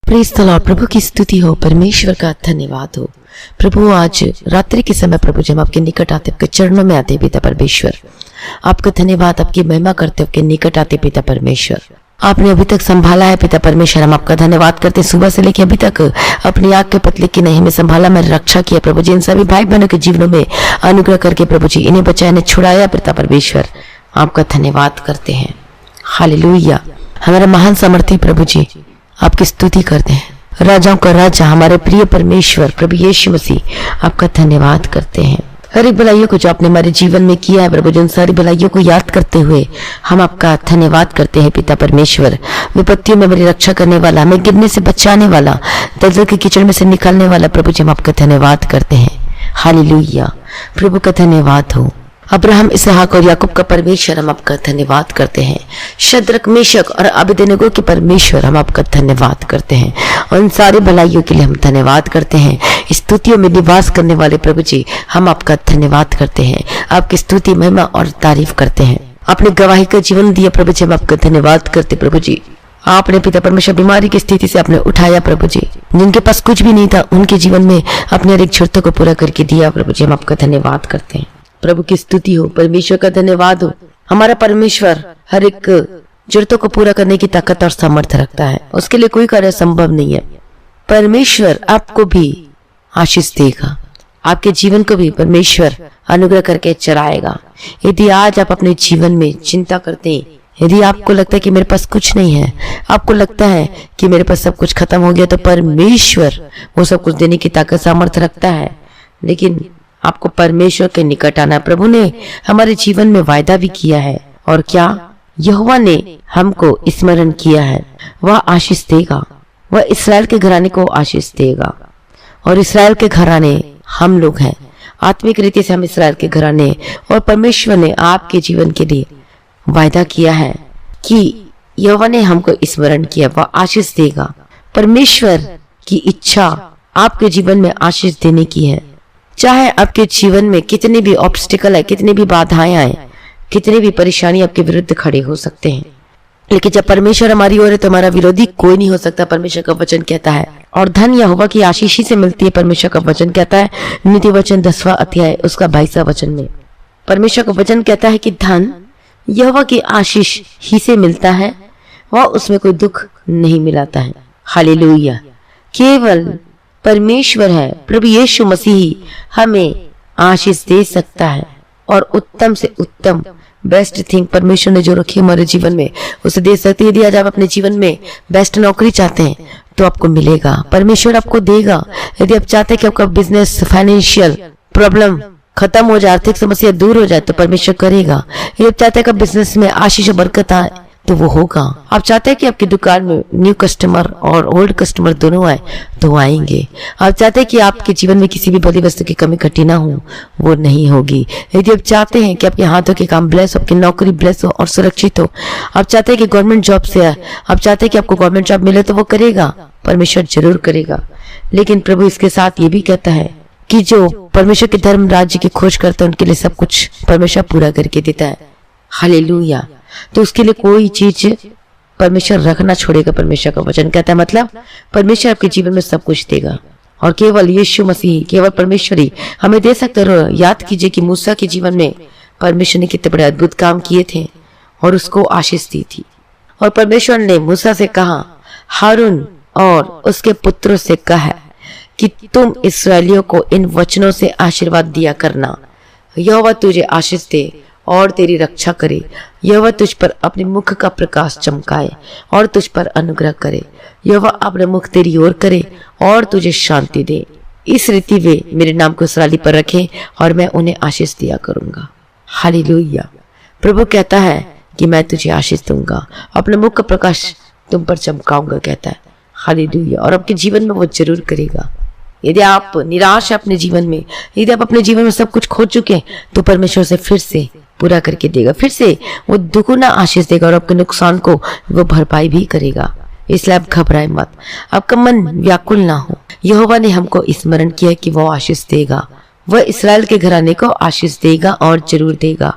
Praise the Lord. प्रभु की स्तुति हो, परमेश्वर का धन्यवाद हो। प्रभु आज रात्रि के समय प्रभु जब आपके निकट आते, आपके चरणों में आते पिता परमेश्वर, आपका धन्यवाद, आपकी महिमा करते, आपके निकट आते पिता परमेश्वर। आपने अभी तक संभाला है पिता परमेश्वर, हम आपका धन्यवाद करते। सुबह से लेकर अभी तक अपनी आग के पतले की नहीं में संभाला, मेरी रक्षा किया प्रभु जी। इन सभी भाई बहनों के जीवनों में अनुग्रह करके प्रभु जी इन्हें बचाया, इन्हें छुड़ाया पिता परमेश्वर। आपका धन्यवाद करते हैं। हालेलुया। हमारा महान सामर्थ्य प्रभु जी आपकी स्तुति करते हैं। राजाओं का राजा हमारे प्रिय परमेश्वर प्रभु यीशु मसीह, आपका धन्यवाद करते हैं। हर एक भलाइयों को जो आपने हमारे जीवन में किया है प्रभु जी, उन सारी भलाइयों को याद करते हुए हम आपका धन्यवाद करते हैं पिता परमेश्वर। विपत्तियों में मेरी रक्षा करने वाला, हमें गिरने से बचाने वाला, दलदल के कीचड़ में से निकालने वाला प्रभु जी, हम आपका धन्यवाद करते हैं। हालेलुया। प्रभु का धन्यवाद हो। अब्राहम, इसहाक और याकूब का परमेश्वर, हम आपका धन्यवाद करते हैं। शद्रक, मेशक और अबेदनगो के परमेश्वर, हम आपका धन्यवाद करते हैं। और इन सारी भलाइयों के लिए हम धन्यवाद करते हैं। स्तुतियों में निवास करने वाले प्रभु जी, हम आपका धन्यवाद करते हैं। आपकी स्तुति, महिमा और तारीफ करते हैं। आपने गवाही का जीवन दिया प्रभु जी, हम आपका धन्यवाद करते प्रभु जी। आपने पिता परमेश्वर बीमारी की स्थिति से आपने उठाया प्रभु जी। जिनके पास कुछ भी नहीं था उनके जीवन में अपने हर एक जरूरतों को पूरा करके दिया प्रभु जी, हम आपका धन्यवाद करते हैं। प्रभु की स्तुति हो, परमेश्वर का धन्यवाद हो। हमारा परमेश्वर हर एक जरूरतों को पूरा करने की ताकत और सामर्थ्य रखता है, उसके लिए कोई कार्य संभव नहीं है। परमेश्वर आपको भी आशीष देगा, आपके जीवन को भी परमेश्वर अनुग्रह करके चलाएगा। यदि आज आप अपने जीवन में चिंता करते हैं, यदि आपको लगता है कि मेरे पास कुछ नहीं है, आपको लगता है कि मेरे पास सब कुछ खत्म हो गया, तो परमेश्वर वो सब कुछ देने की ताकत सामर्थ्य रखता है। लेकिन आपको परमेश्वर के निकट आना। प्रभु ने हमारे जीवन में वायदा भी किया है, और क्या यहोवा ने हमको स्मरण किया है, वह आशीष देगा, वह इस्राएल के घराने को आशीष देगा। और इस्राएल के घराने हम लोग हैं, आत्मिक रीति से हम इस्राएल के घराने। और परमेश्वर ने आपके जीवन के लिए वायदा किया है कि यहोवा ने हमको स्मरण किया, वह आशीष देगा। परमेश्वर की इच्छा आपके जीवन में आशीष देने की है। चाहे आपके जीवन में कितने भी ऑब्स्टिकल है, कितनी भी बाधाएं आए, कितनी भी परेशानी आपके विरुद्ध खड़े हो सकते हैं, लेकिन जब परमेश्वर हमारी ओर है तो हमारा विरोधी कोई नहीं हो सकता, परमेश्वर का वचन कहता है। और धन यहोवा की आशीष ही से मिलती है, परमेश्वर का वचन कहता है। नीति वचन 10वां अध्याय उसका 22वां वचन में परमेश्वर का वचन कहता है कि धन यहोवा की आशीष ही से मिलता है, वह उसमें कोई दुख नहीं मिलाता है। हालेलुया। केवल परमेश्वर है, प्रभु यीशु मसीह हमें आशीष दे सकता है। और उत्तम से उत्तम बेस्ट थिंग परमेश्वर ने जो रखी हमारे जीवन में उसे दे सकते हैं। यदि आज आप अपने जीवन में बेस्ट नौकरी चाहते हैं तो आपको मिलेगा, परमेश्वर आपको देगा। यदि आप चाहते हैं कि आपका बिजनेस, फाइनेंशियल प्रॉब्लम खत्म हो जाए, आर्थिक समस्या दूर हो जाए, तो परमेश्वर करेगा। यदि आप चाहते हैं कि बिजनेस में आशीष और बरकत आए तो वो होगा। आप चाहते हैं कि आपकी दुकान में न्यू कस्टमर और ओल्ड कस्टमर दोनों आए तो आएंगे। आप चाहते हैं कि आपके जीवन में किसी भी भली वस्तु की कमी घटी ना हो, वो नहीं होगी। यदि आप चाहते हैं कि आपके हाथों के काम ब्लेस हो, आपकी नौकरी ब्लेस हो और सुरक्षित हो, आप चाहते हैं कि गवर्नमेंट जॉब से आप चाहते हैं कि आपको गवर्नमेंट जॉब मिले, तो वो करेगा, परमेश्वर जरूर करेगा। लेकिन प्रभु इसके साथ ये भी कहता है कि जो परमेश्वर के धर्म राज्य की खोज करते हैं उनके लिए सब कुछ परमेश्वर पूरा करके देता है। हालेलुया। तो उसके लिए कोई चीज परमेश्वर रखना छोड़ेगा, परमेश्वर का वचन कहता है। मतलब परमेश्वर आपके जीवन में सब कुछ देगा, और केवल यीशु मसीह, केवल परमेश्वर ही हमें दे सकते हैं। याद कीजिए कि मूसा के जीवन में परमेश्वर ने कितने बड़े अद्भुत काम किए थे और उसको आशीष दी थी। और परमेश्वर ने मूसा से कहा, हारून और उसके पुत्रों से कहा कि तुम इस्राएलियों को इन वचनों से आशीर्वाद दिया करना, यहोवा तुझे आशीष दे और तेरी रक्षा करे, यहोवा तुझ पर अपने मुख का प्रकाश चमकाए और तुझ पर अनुग्रह करे, यहोवा अपने मुख तेरी ओर करे और तुझे शांति दे। इस रीति वे मेरे नाम को इस्राएली पर रखें और मैं उन्हें आशीष दिया करूंगा। हालेलुया। प्रभु कहता है कि मैं तुझे आशीष दूंगा, अपने मुख का प्रकाश तुम पर चमकाऊंगा, कहता है। हालेलुया। और आपके जीवन में वो जरूर करेगा। यदि आप निराश है अपने जीवन में, यदि आप अपने जीवन में सब कुछ खो चुके हैं, तो परमेश्वर से फिर से पूरा करके देगा, फिर से वो दुगुना आशीष देगा और आपके नुकसान को वो भरपाई भी करेगा। इसलिए आप घबराए मत, आपका मन व्याकुल ना हो। यहोवा ने हमको स्मरण किया कि वो आशीष देगा, वह इस्राएल के घराने को आशीष देगा और जरूर देगा।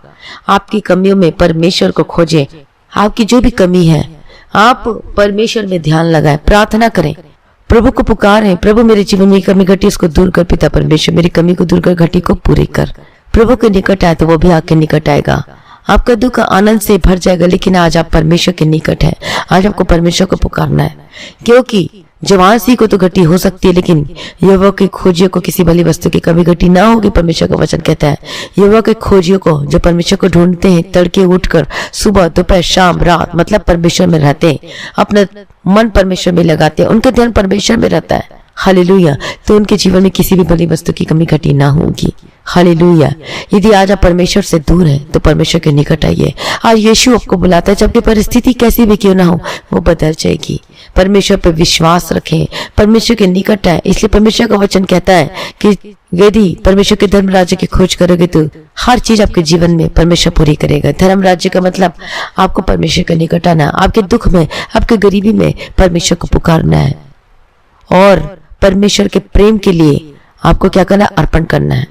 आपकी कमियों में परमेश्वर को खोजें। आपकी जो भी कमी है आप परमेश्वर में ध्यान लगाएं, प्रार्थना करें प्रभु को पुकारें, प्रभु मेरे जीवन में कमी घटी उसको दूर कर पिता परमेश्वर, मेरी कमी को दूर कर, घटी को पूरी कर। प्रभु के निकट आए तो वो भी आपके निकट आएगा, आपका दुख आनंद से भर जाएगा। लेकिन आज आप परमेश्वर के निकट हैं, आज आपको परमेश्वर को पुकारना है, क्योंकि जवानसी को तो घटी हो सकती है, लेकिन युवक के खोजियों को किसी भली वस्तु की कमी घटी ना होगी। परमेश्वर का वचन कहता है युवक के खोजियों को, जो परमेश्वर को ढूंढते हैं, तड़के उठकर सुबह दोपहर शाम रात, मतलब परमेश्वर में रहते हैं, अपना मन परमेश्वर में लगाते हैं, उनका ध्यान परमेश्वर में रहता है। हालेलुया। तो उनके जीवन में किसी भी भली वस्तु की कमी घटी ना होगी। हालेलुया। यदि आज आप परमेश्वर से दूर हैं तो परमेश्वर के निकट आइए। आज यीशु आपको बुलाता है, जबकि परिस्थिति कैसी भी क्यों ना हो वो बदल जाएगी। परमेश्वर पर विश्वास रखें, परमेश्वर के निकट आए। इसलिए परमेश्वर का वचन कहता है कि यदि परमेश्वर के धर्म राज्य की खोज करोगे तो हर चीज आपके जीवन में परमेश्वर पूरी करेगा। धर्म राज्य का मतलब आपको परमेश्वर के निकट आना, आपके दुख में, आपके गरीबी में परमेश्वर को पुकारना है और परमेश्वर के प्रेम के लिए आपको क्या करना, अर्पण करना है,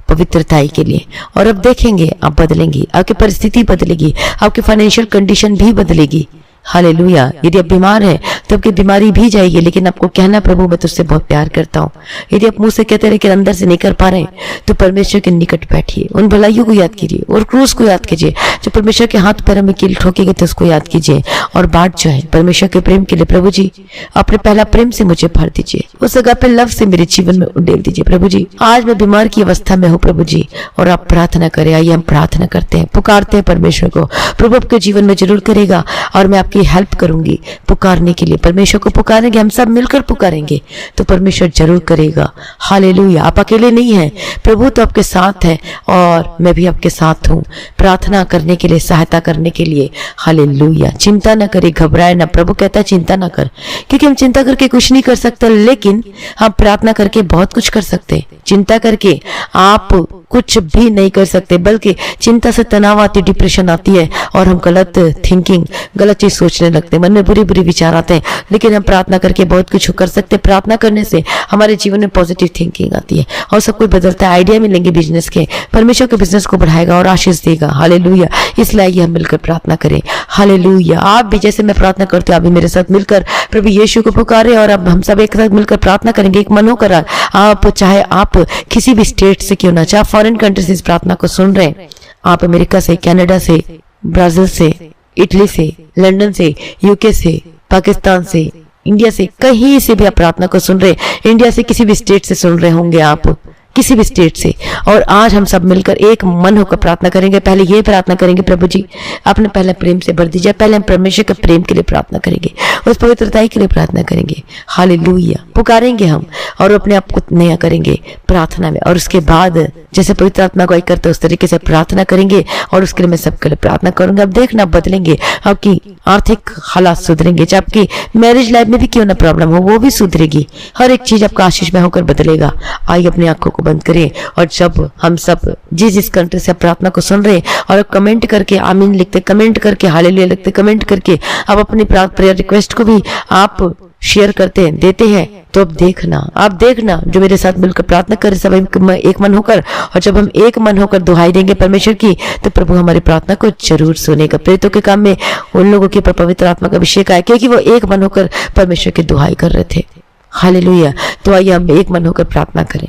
पवित्रताई के लिए। और अब देखेंगे आप बदलेंगे, आपकी परिस्थिति बदलेगी, आपकी फाइनेंशियल कंडीशन भी बदलेगी। हालेलुया। यदि आप बीमार हैं तो आपकी बीमारी भी जाएगी, लेकिन आपको कहना प्रभु मैं तुझसे बहुत प्यार करता हूँ। यदि आप मुंह से कहते रहे कि अंदर से नहीं कर पा रहे तो परमेश्वर के निकट बैठिए, उन भलाइयों को याद कीजिए और क्रूस को याद कीजिए जो परमेश्वर के हाथ पैरों में कील ठोके गए थे, उसको याद कीजिए और बाट जो है परमेश्वर के प्रेम के लिए, प्रभु जी अपने पहला प्रेम से मुझे भर दीजिए, उस अगापे लव से मेरे जीवन में उंडेल दीजिए। प्रभु जी आज मैं बीमार की अवस्था में हूँ प्रभु जी, और आप प्रार्थना करें। आइए हम प्रार्थना करते हैं, पुकारते हैं परमेश्वर को। प्रभु आपके जीवन में जरूर करेगा और मैं आपकी हेल्प करूंगी पुकारने के लिए। परमेश्वर को पुकारेंगे, हम सब मिलकर पुकारेंगे तो परमेश्वर जरूर करेगा। हालेलुया। आप अकेले नहीं हैं, प्रभु तो आपके साथ है और मैं भी आपके साथ हूँ प्रार्थना करने के लिए, सहायता करने के लिए। हालेलुया। चिंता ना करे, घबराए ना। प्रभु कहता है चिंता ना कर, क्योंकि हम चिंता करके कुछ नहीं कर सकते, लेकिन हम प्रार्थना करके बहुत कुछ कर सकते। चिंता करके आप कुछ भी नहीं कर सकते, बल्कि चिंता से तनाव आती, डिप्रेशन आती है और हम गलत थिंकिंग, गलत चीज सोचने लगते हैं, मन में बुरी बुरी विचार आते हैं। लेकिन हम प्रार्थना करके बहुत कुछ कर सकते हैं। प्रार्थना करने से हमारे जीवन में पॉजिटिव थिंकिंग आती है और सब कुछ बदलता है। आइडिया मिलेंगे बिजनेस के, परमेश्वर के बिजनेस को बढ़ाएगा और आशीष देगा। हालेलुया। इसलिए हम मिलकर प्रार्थना करें। हालेलुया। आप भी जैसे मैं प्रार्थना करती हूँ, आप भी मेरे साथ मिलकर प्रभु यीशु को पुकारे और अब हम सब एक साथ मिलकर प्रार्थना करेंगे, एक मन होकर। आप चाहे आप किसी भी स्टेट से क्यों ना, चाहे फॉरेन कंट्री से इस प्रार्थना को सुन रहे हैं, आप अमेरिका से, कनाडा से, ब्राजील से, इटली से, लंदन से, यूके से, पाकिस्तान से, इंडिया से, कहीं से भी आप प्रार्थना को सुन रहे, इंडिया से किसी भी स्टेट से सुन रहे होंगे आप, किसी भी स्टेट से, और आज हम सब मिलकर एक मन होकर प्रार्थना करेंगे। पहले ये प्रार्थना करेंगे, प्रभु जी अपने पहले प्रेम से भर दीजिए। पहले हम परमेश्वर के प्रेम के लिए प्रार्थना करेंगे, उस पवित्रताई के लिए प्रार्थना करेंगे। हालेलुया। पुकारेंगे हम और अपने आप को नया करेंगे प्रार्थना में, और उसके बाद जैसे पवित्र आत्मा को करते उस तरीके से प्रार्थना करेंगे और उसके लिए मैं सबके लिए प्रार्थना करूंगा। अब देखना बदलेंगे, आपकी आर्थिक हालात सुधरेंगे, चाहे आपकी मैरिज लाइफ में भी क्यों ना प्रॉब्लम हो वो भी सुधरेगी। हर एक चीज आपका आशीष में होकर बदलेगा। आइए अपनी आंखों को बंद करें और जब हम सब जिस कंट्री से प्रार्थना को सुन रहे हैं और कमेंट करके आमीन लिखते, कमेंट करके हालेलुया लिखते, कमेंट करके आप अपनी प्रेयर रिक्वेस्ट को भी आप शेयर करते हैं, देते हैं, तो अब देखना, आप देखना जो मेरे साथ मिलकर प्रार्थना करें सब एक मन होकर, और जब हम एक मन होकर दुहाई देंगे परमेश्वर की, तो प्रभु हमारी प्रार्थना को जरूर सुनेगा। प्रेरितों के काम में उन लोगों के पवित्र आत्मा का अभिषेक आया, क्योंकि वो एक मन होकर परमेश्वर की दुहाई कर रहे थे। हालेलुया। तो आइए हम एक मन होकर प्रार्थना करें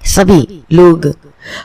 सभी लोग।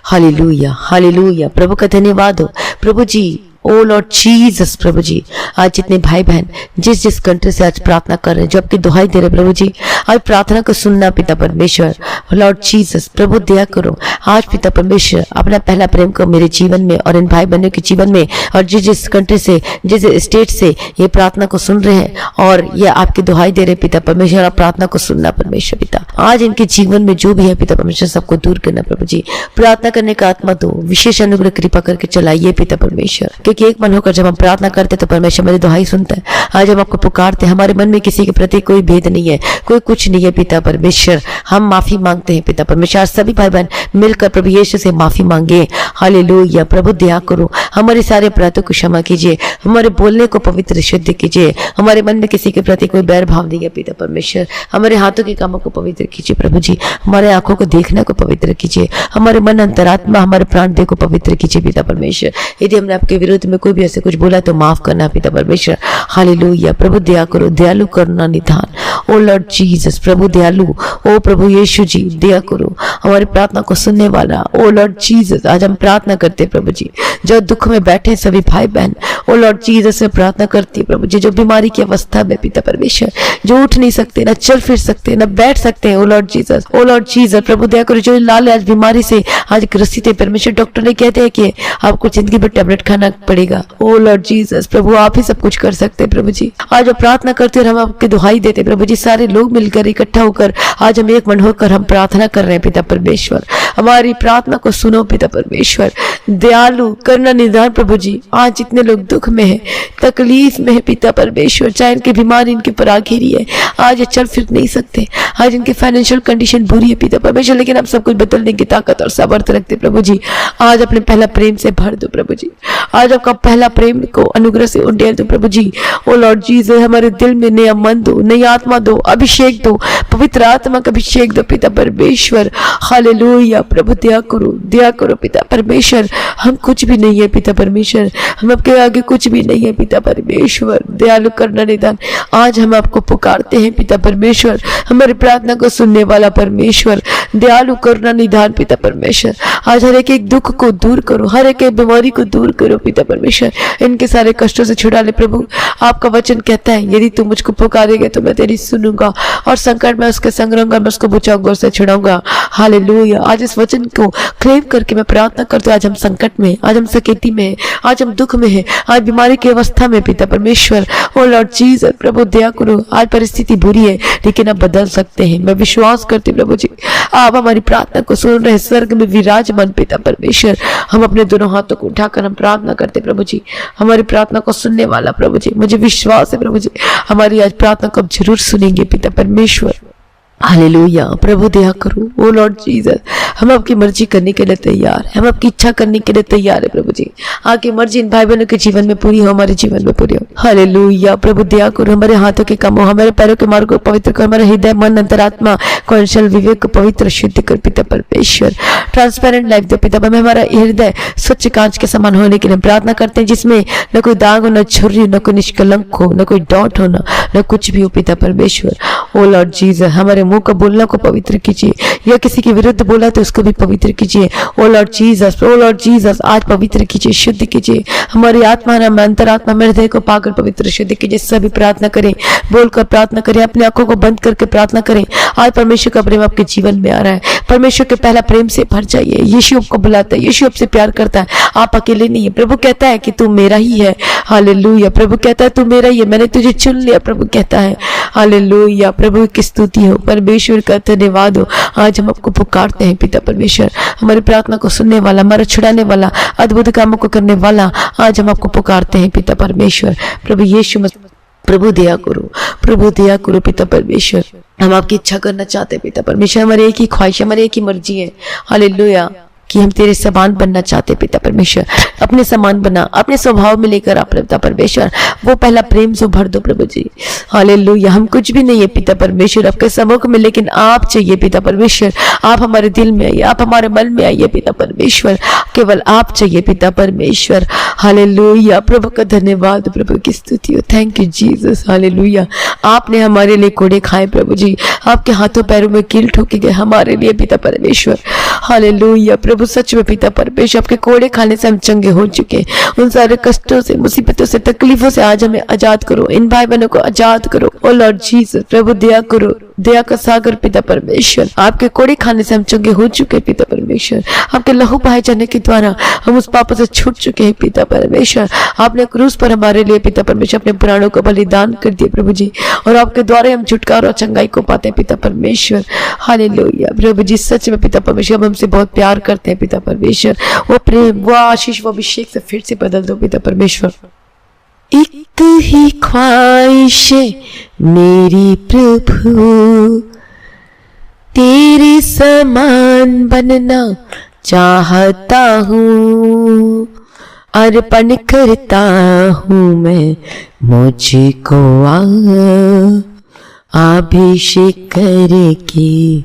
Hallelujah, hallelujah. प्रभु का धन्यवाद हो। प्रभु जी, ओ लॉर्ड जीसस, प्रभु जी आज जितने भाई बहन जिस कंट्री से आज प्रार्थना कर रहे हैं, जो आपकी दुहाई दे रहे प्रभु जी, आज प्रार्थना को सुनना पिता परमेश्वर। लॉर्ड जीसस प्रभु दया करो आज पिता परमेश्वर अपना पहला प्रेम को मेरे जीवन में और इन भाई बहनों के जीवन में, और जिस कंट्री से, जिस स्टेट से ये प्रार्थना को सुन रहे हैं और ये आपकी दुहाई दे रहे पिता परमेश्वर, आप प्रार्थना को सुनना परमेश्वर पिता। आज इनके जीवन में जो भी है पिता परमेश्वर सबको दूर करना प्रभु जी। प्रार्थना करने का आत्मा दो, विशेष अनुग्रह कृपा करके चलाइए पिता परमेश्वर, क्योंकि एक मन होकर जब हम प्रार्थना करते तो परमेश्वर मेरी दुहाई सुनता है। आज हम आपको पुकारते हैं, हमारे मन में किसी के प्रति कोई भेद नहीं है, कोई कुछ नहीं है पिता परमेश्वर। हम माफी मांगते हैं पिता परमेश्वर। आज सभी भाई बहन मिलकर प्रभु यीशु से माफी मांगे। हालेलुया। प्रभु दया करो, हमारे सारे अपराधों को क्षमा कीजिए, हमारे बोलने को पवित्र शुद्ध कीजिए, हमारे मन में किसी के प्रति कोई बैर भाव नहीं है पिता परमेश्वर। हमारे हाथों के कामों को पवित्र कीजिए प्रभु जी, हमारे आंखों को देखने को पवित्र कीजिए, हमारे मन अंतरात्मा हमारे प्राण देह को पवित्र कीजिए पिता परमेश्वर। यदि हमने आपके विरुद्ध में कोई भी ऐसे कुछ बोला तो माफ करना पिता परमेश्वर। हालेलुया। प्रभु दया करो, दयालु करुणा निधान ओ लॉर्ड जीसस प्रभु दयालु, ओ प्रभु यीशु जी दया करो, हमारी प्रार्थना को सुनने वाला ओ लॉर्ड जीसस। आज हम प्रार्थना करते प्रभु जी, जो दुख में बैठे सभी भाई बहन, ओ लॉर्ड जीसस से प्रार्थना करती है प्रभु जी, जो बीमारी की अवस्था में पिता परमेश्वर, जो उठ नहीं सकते, ना चल फिर सकते, ना बैठ सकते हैं, ओ लॉर्ड जीसस, ओ लॉर्ड जीसस प्रभु दया करो, जो लाल आज बीमारी से आज ग्रसित है परमेश्वर, डॉक्टर ने कहते हैं कि आपको जिंदगी भर टैबलेट खाना पड़ेगा, ओ लॉर्ड जीसस प्रभु आप ही सब कुछ कर सकते हैं प्रभु जी। आज प्रार्थना करते और हम आपकी दुहाई देते प्रभु जी, सारे लोग मिलकर इकट्ठा होकर आज हम एक मन होकर हम प्रार्थना कर रहे हैं पिता परमेश्वर, हमारी प्रार्थना को सुनो पिता परमेश्वर, दयालु करना निदान प्रभु जी। आज जितने लोग दुख में है, तकलीफ में है पिता परमेश्वर, चाहे इनकी बीमारी इनके पर आ घिरी है, आज ये चल फिर नहीं सकते, आज इनकी फाइनेंशियल कंडीशन बुरी है पिता परमेश्वर, लेकिन आप सब कुछ बदलने की ताकत और सामर्थ्य रखते प्रभु जी। आज अपने पहला प्रेम से भर दो प्रभु जी, आज आपका पहला प्रेम को अनुग्रह से उंडेल दो प्रभु जी। ओ लॉर्ड जीसस हमारे दिल में नया मन दो, नई आत्मा दो, अभिषेक दो, पवित्र आत्मा का अभिषेक दो पिता परमेश्वर। हालेलुया प्रभु दया करो पिता परमेश्वर, हम कुछ भी नहीं है पिता परमेश्वर, हम आपके आगे कुछ भी नहीं है पिता परमेश्वर, दयालु करना निदान। आज हम आपको पुकारते हैं पिता परमेश्वर, हमारी प्रार्थना को सुनने वाला परमेश्वर, दयालु करना निदान पिता परमेश्वर। आज हर एक दुख को दूर करो, हर एक बीमारी को दूर करो पिता परमेश्वर, इनके सारे कष्टों से छुड़ा ले प्रभु। आपका वचन कहता है यदि तू मुझको पुकारेगा तो मैं तेरी सुनूंगा, और संकट में उसके संग रहूंगा, मैं उसको बचाऊंगा, उससे छुड़ाऊंगा। हालेलुया। आज इस वचन को क्लेम करके मैं प्रार्थना करती हूँ, आज हम संकट में, आज हम सकेती में, आज हम दुख में है, आज बीमारी की अवस्था में पिता परमेश्वर, ओ लॉर्ड जीसस प्रभु दया करो। आज परिस्थिति बुरी है लेकिन आप बदल सकते हैं, मैं विश्वास करती हूँ प्रभु जी, आप हमारी प्रार्थना को सुन रहे, स्वर्ग में विराजमान पिता परमेश्वर। हम अपने दोनों हाथों को उठाकर हम प्रार्थना करते प्रभु जी, हमारी प्रार्थना को सुनने वाला प्रभु जी, मुझे विश्वास है प्रभु जी, हमारी आज प्रार्थना को आप जरूर सुनेंगे पिता परमेश्वर। हालेलुया प्रभु दया करो, ओ लॉर्ड जीसस हम आपकी मर्जी करने के लिए तैयार है, हम आपकी इच्छा करने के लिए तैयार है प्रभु जी। आपकी मर्जी इन भाई बहनों के जीवन में पूरी हो, हमारे जीवन में पूरी हो। हालेलुया प्रभु दया करो, हमारे हाथों के काम हो, हमारे पैरों के मार्ग को पवित्र कर, हमारे हृदय मन अंतरात्मा कौशल विवेक को पवित्र शुद्ध कर पिता परमेश्वर। ट्रांसपेरेंट लाइफ दो पिता, हमारा हृदय स्वच्छ कांच के समान होने के लिए प्रार्थना करते हैं, जिसमें न कोई दाग हो, न छुरी हो, न कोई निष्कलंक हो, न कोई डॉट हो, न कुछ भी हो पिता परमेश्वर। ओ लॉर्ड जीसस हमारे मुंह का बोलना को पवित्र कीजिए, या किसी के विरुद्ध बोला तो उसको भी पवित्र कीजिए। ओ लॉर्ड जीसस आज पवित्र कीजिए, शुद्ध कीजिए हमारी आत्मा, हमारे अंतरात्मा, मेरे हृदय को पाकर पवित्र शुद्ध कीजिए। सभी प्रार्थना करें, बोलकर प्रार्थना करें, अपनी आंखों को बंद करके प्रार्थना करें। आज परमेश्वर का प्रेम आपके जीवन में आ रहा है, परमेश्वर के पहला प्रेम से भर जाइए। यीशु आपको बुलाता है, यीशु आपसे प्यार करता है, आप अकेले नहीं है। प्रभु कहता है कि तू मेरा ही है। हालेलुया प्रभु कहता है तू मेरा ही है, मैंने तुझे चुन लिया प्रभु कहता है। हालेलुया प्रभु की स्तुति हो, परमेश्वर का धन्यवाद हो। आज हम आपको पुकारते हैं पिता परमेश्वर, हमारी प्रार्थना को सुनने वाला, हमारा छुड़ाने वाला, अद्भुत कामों को करने वाला, आज हम आपको पुकारते हैं पिता परमेश्वर। प्रभु यीशु प्रभु दया करो पिता परमेश्वर, हम आपकी इच्छा करना चाहते हैं पिता परमेश्वर। हमारी एक ही ख्वाहिश, हमारी एक ही मर्जी है हालेलुया कि हम तेरे समान बनना चाहते पिता परमेश्वर। अपने समान बना, अपने स्वभाव में लेकर आप पिता परमेश्वर, वो पहला प्रेम से भर दो प्रभु जी। हालेलुया हम कुछ भी नहीं है पिता परमेश्वर आपके सम्मुख में, लेकिन आप चाहिए पिता परमेश्वर। आप हमारे दिल में आइए, आप हमारे मन में आइए पिता परमेश्वर, केवल आप चाहिए पिता परमेश्वर। हालेलुया प्रभु का धन्यवाद, प्रभु की स्तुति हो। Thank you Jesus. हालेलुया आपने हमारे लिए कोड़े खाए प्रभु जी, आपके हाथों पैरों में कील ठोके गए हमारे लिए पिता परमेश्वर। हालेलुया प्रभु सच में पिता परमेश्वर, आपके कोड़े खाने से हम चंगे हो चुके। उन सारे कष्टों से, मुसीबतों से, तकलीफों से आज हमें आजाद करो, इन भाई बहनों को आजाद करो। ओ लॉर्ड जीसस प्रभु दया करो, दया का सागर पिता परमेश्वर। आपके कोड़े खाने से हम चंगे हो चुके पिता परमेश्वर, आपके लहू बहाए जाने के द्वारा हम उस पापों से छूट चुके हैं पिता परमेश्वर। आपने क्रूस पर हमारे लिए पिता परमेश्वर अपने प्राणों को बलिदान कर दिया प्रभु जी, और आपके द्वारा हम छुटकारा और चंगाई को पाते हैं पिता परमेश्वर। हालेलुया प्रभु जी सच में पिता परमेश्वर, हम हमसे बहुत प्यार करते हैं पिता परमेश्वर। वो प्रेम, वो आशीष, वो अभिषेक से फिर से बदल दो पिता परमेश्वर। एक ही ख्वाहिश मेरी प्रभु, तेरे समान बनना चाहता हूँ, अर्पण करता हूँ मैं मुझको अभिषेक करके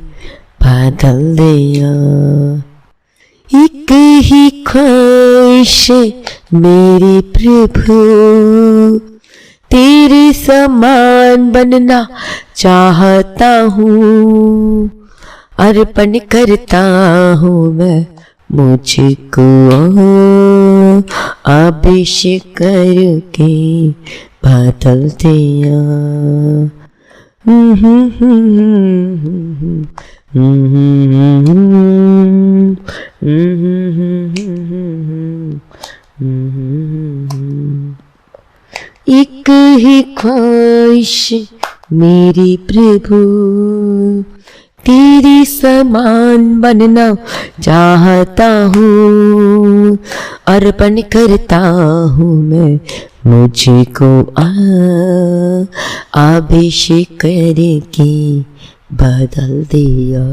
बदल दिया। एक ही ख्वाहिश मेरी प्रभु, तेरे समान बनना चाहता हूँ, अर्पण करता हूँ मैं मुझको अभिषेक करके बदल दिया। एक ही ख्वाहिश मेरी प्रभु, तेरी समान बनना चाहता हूँ, अर्पण करता हूँ मैं मुझको अभिषेक करके बदल दिया।